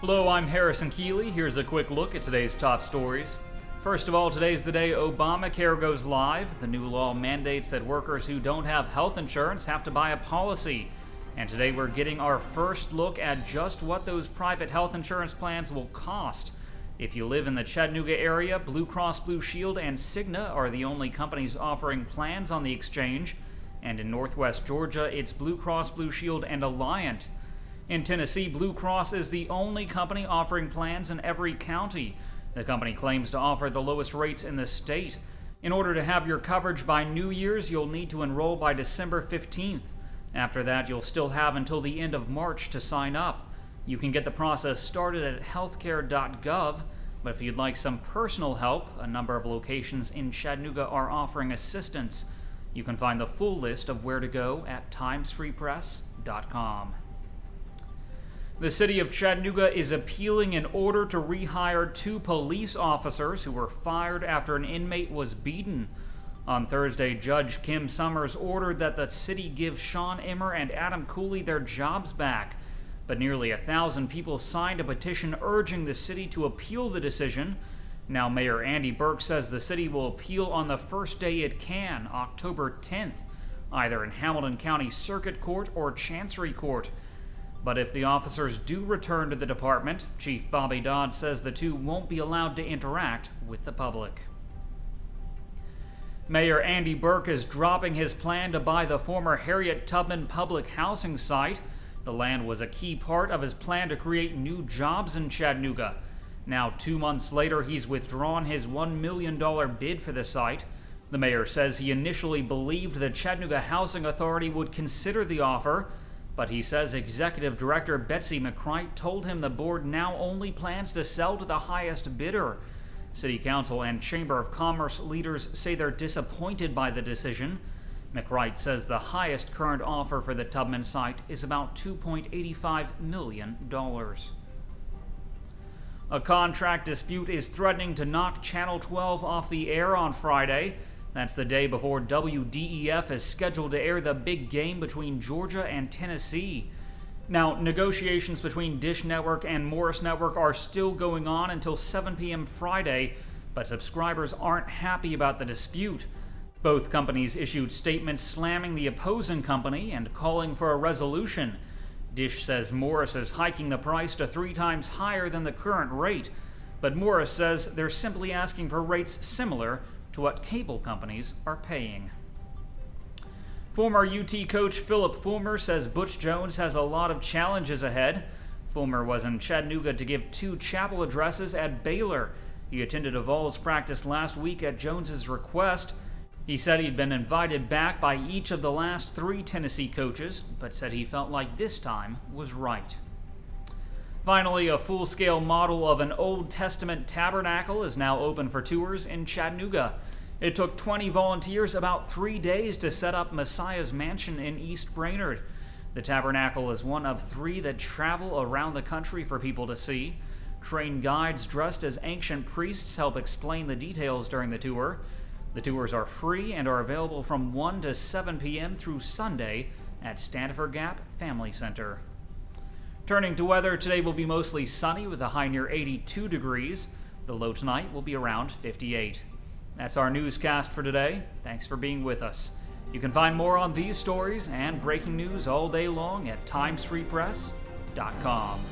Hello, I'm Harrison Keeley. Here's a quick look at today's top stories. First of all, today's the day Obamacare goes live. The new law mandates that workers who don't have health insurance have to buy a policy. And today we're getting our first look at just what those private health insurance plans will cost. If you live in the Chattanooga area, BlueCross BlueShield and Cigna are the only companies offering plans on the exchange. And in Northwest Georgia, it's BlueCross BlueShield and Alliant. In Tennessee, Blue Cross is the only company offering plans in every county. The company claims to offer the lowest rates in the state. In order to have your coverage by New Year's, you'll need to enroll by December 15th. After that, you'll still have until the end of March to sign up. You can get the process started at Healthcare.gov, but if you'd like some personal help, a number of locations in Chattanooga are offering assistance. You can find the full list of where to go at timesfreepress.com. The city of Chattanooga is appealing an order to rehire 2 police officers who were fired after an inmate was beaten. On Thursday, Judge Kim Summers ordered that the city give Sean Emmer and Adam Cooley their jobs back. But nearly 1,000 people signed a petition urging the city to appeal the decision. Now Mayor Andy Burke says the city will appeal on the first day it can, October 10th, either in Hamilton County Circuit Court or Chancery Court. But if the officers do return to the department, Chief Bobby Dodd says the 2 won't be allowed to interact with the public. Mayor Andy Burke is dropping his plan to buy the former Harriet Tubman public housing site. The land was a key part of his plan to create new jobs in Chattanooga. Now, 2 months later, he's withdrawn his $1 million bid for the site. The mayor says he initially believed the Chattanooga Housing Authority would consider the offer, but he says Executive Director Betsy McCright told him the board now only plans to sell to the highest bidder. City Council and Chamber of Commerce leaders say they're disappointed by the decision. McCright says the highest current offer for the Tubman site is about $2.85 million. A contract dispute is threatening to knock Channel 12 off the air on Friday. That's the day before WDEF is scheduled to air the big game between Georgia and Tennessee. Now, negotiations between Dish Network and Morris Network are still going on until 7 p.m. Friday, but subscribers aren't happy about the dispute. Both companies issued statements slamming the opposing company and calling for a resolution. Dish says Morris is hiking the price to 3 times higher than the current rate, but Morris says they're simply asking for rates similar to what cable companies are paying. Former UT coach Phillip Fulmer says Butch Jones has a lot of challenges ahead. Fulmer was in Chattanooga to give 2 chapel addresses at Baylor. He attended a Vols practice last week at Jones's request. He said he'd been invited back by each of the last 3 Tennessee coaches, but said he felt like this time was right. Finally, a full-scale model of an Old Testament tabernacle is now open for tours in Chattanooga. It took 20 volunteers about 3 days to set up Messiah's Mansion in East Brainerd. The tabernacle is one of 3 that travel around the country for people to see. Trained guides dressed as ancient priests help explain the details during the tour. The tours are free and are available from 1 to 7 p.m. through Sunday at Stanford Gap Family Center. Turning to weather, today will be mostly sunny with a high near 82 degrees. The low tonight will be around 58. That's our newscast for today. Thanks for being with us. You can find more on these stories and breaking news all day long at timesfreepress.com.